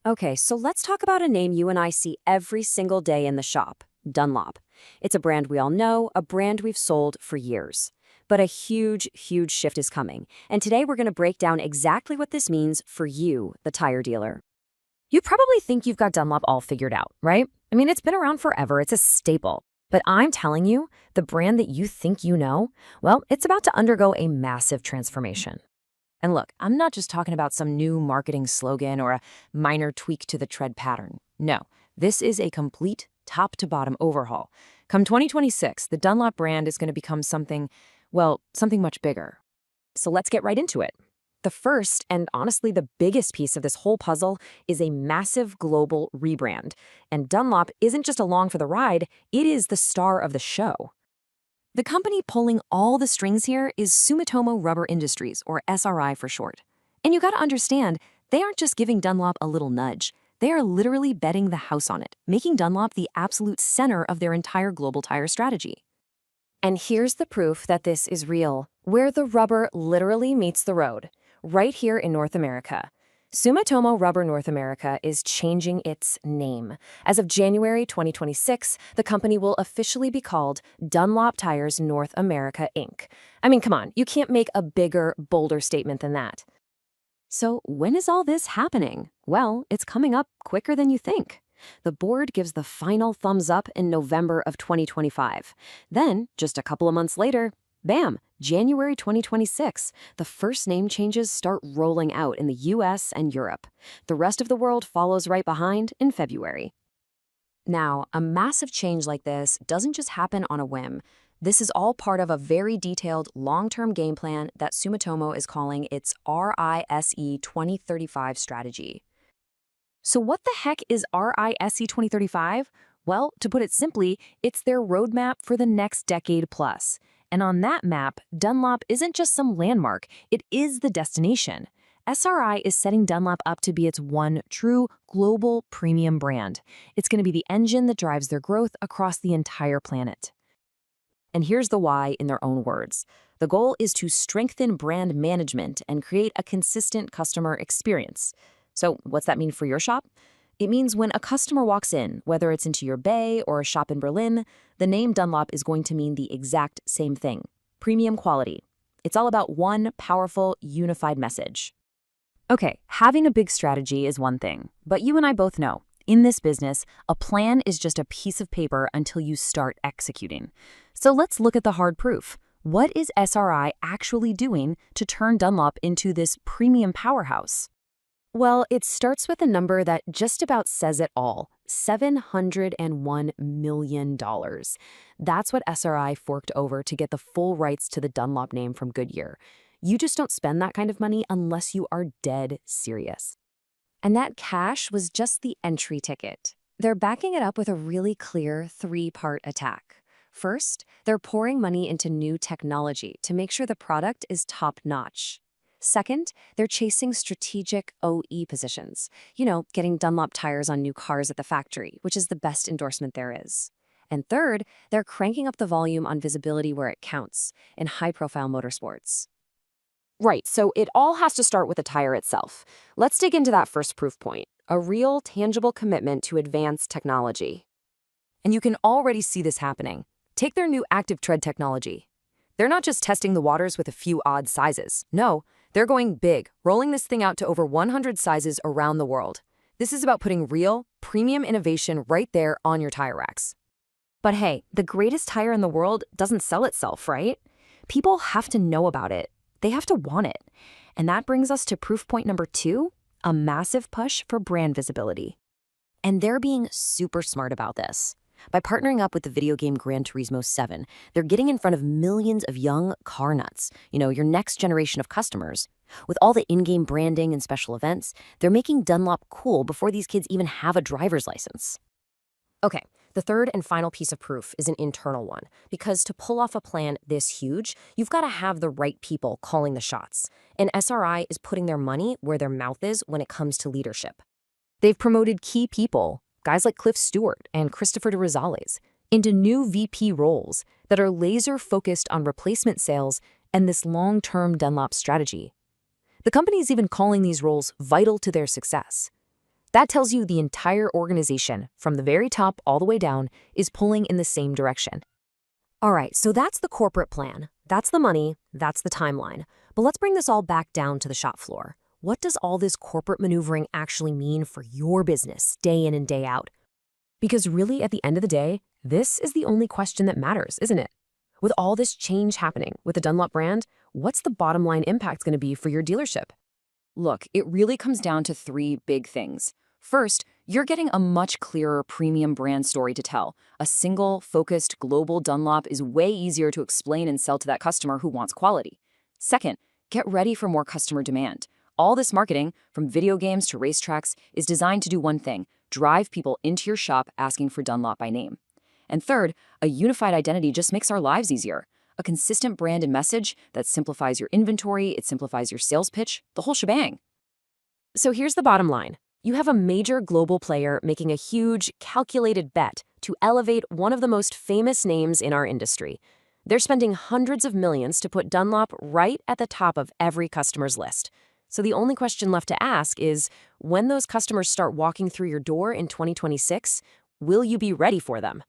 Okay, so let's talk about a name you and I see every single day in the shop, Dunlop. It's a brand we all know, a brand we've sold for years. But a huge, huge shift is coming, and today we're going to break down exactly what this means for you, the tire dealer. You probably think you've got Dunlop all figured out, right? I mean, it's been around forever, it's a staple. But I'm telling you, the brand that you think you know, well, it's about to undergo a massive transformation. And look, I'm not just talking about some new marketing slogan or a minor tweak to the tread pattern. No, this is a complete top-to-bottom overhaul. Come 2026, the Dunlop brand is going to become something, well, something much bigger. So let's get right into it. The first, and honestly the biggest piece of this whole puzzle, is a massive global rebrand. And Dunlop isn't just along for the ride, it is the star of the show. The company pulling all the strings here is Sumitomo Rubber Industries, or SRI for short. And you gotta understand, they aren't just giving Dunlop a little nudge. They are literally betting the house on it, making Dunlop the absolute center of their entire global tire strategy. And here's the proof that this is real, where the rubber literally meets the road, right here in North America. Sumitomo Rubber North America is changing its name. As of January 2026, the company will officially be called Dunlop Tires North America, Inc. I mean, come on, you can't make a bigger, bolder statement than that. So when is all this happening? Well, it's coming up quicker than you think. The board gives the final thumbs up in November of 2025. Then, just a couple of months later, bam, January 2026, the first name changes start rolling out in the US and Europe. The rest of the world follows right behind in February. Now, a massive change like this doesn't just happen on a whim. This is all part of a very detailed long-term game plan that Sumitomo is calling its RISE 2035 strategy. So what the heck is RISE 2035? Well, to put it simply, it's their roadmap for the next decade plus. And on that map, Dunlop isn't just some landmark, it is the destination. SRI is setting Dunlop up to be its one true global premium brand. It's going to be the engine that drives their growth across the entire planet. And here's the why in their own words. The goal is to strengthen brand management and create a consistent customer experience. So what's that mean for your shop? It means when a customer walks in, whether it's into your bay or a shop in Berlin, the name Dunlop is going to mean the exact same thing: premium quality. It's all about one powerful, unified message. Okay, having a big strategy is one thing, but you and I both know, in this business, a plan is just a piece of paper until you start executing. So let's look at the hard proof. What is SRI actually doing to turn Dunlop into this premium powerhouse? Well, it starts with a number that just about says it all: $701 million. That's what SRI forked over to get the full rights to the Dunlop name from Goodyear. You just don't spend that kind of money unless you are dead serious. And that cash was just the entry ticket. They're backing it up with a really clear three-part attack. First, they're pouring money into new technology to make sure the product is top-notch. Second, they're chasing strategic OE positions. Getting Dunlop tires on new cars at the factory, which is the best endorsement there is. And third, they're cranking up the volume on visibility where it counts, in high-profile motorsports. Right, so it all has to start with the tire itself. Let's dig into that first proof point: a real, tangible commitment to advanced technology. And you can already see this happening. Take their new active tread technology. They're not just testing the waters with a few odd sizes. No, they're going big, rolling this thing out to over 100 sizes around the world. This is about putting real, premium innovation right there on your tire racks. But hey, the greatest tire in the world doesn't sell itself, right? People have to know about it. They have to want it. And that brings us to proof point number 2, a massive push for brand visibility. And they're being super smart about this. By partnering up with the video game Gran Turismo 7, they're getting in front of millions of young car nuts, your next generation of customers. With all the in-game branding and special events, they're making Dunlop cool before these kids even have a driver's license. Okay, the third and final piece of proof is an internal one, because to pull off a plan this huge, you've got to have the right people calling the shots. And SRI is putting their money where their mouth is when it comes to leadership. They've promoted key people, guys like Cliff Stewart and Christopher de Rosales, into new VP roles that are laser-focused on replacement sales and this long-term Dunlop strategy. The company is even calling these roles vital to their success. That tells you the entire organization, from the very top all the way down, is pulling in the same direction. All right, so that's the corporate plan. That's the money. That's the timeline. But let's bring this all back down to the shop floor. What does all this corporate maneuvering actually mean for your business, day in and day out? Because really, at the end of the day, this is the only question that matters, isn't it? With all this change happening with the Dunlop brand, what's the bottom line impact going to be for your dealership? Look, it really comes down to three big things. First, you're getting a much clearer premium brand story to tell. A single, focused, global Dunlop is way easier to explain and sell to that customer who wants quality. Second, get ready for more customer demand. All this marketing, from video games to racetracks, is designed to do one thing: drive people into your shop asking for Dunlop by name. And third, a unified identity just makes our lives easier. A consistent brand and message that simplifies your inventory, it simplifies your sales pitch, the whole shebang. So here's the bottom line. You have a major global player making a huge, calculated bet to elevate one of the most famous names in our industry. They're spending hundreds of millions to put Dunlop right at the top of every customer's list. So the only question left to ask is, when those customers start walking through your door in 2026, will you be ready for them?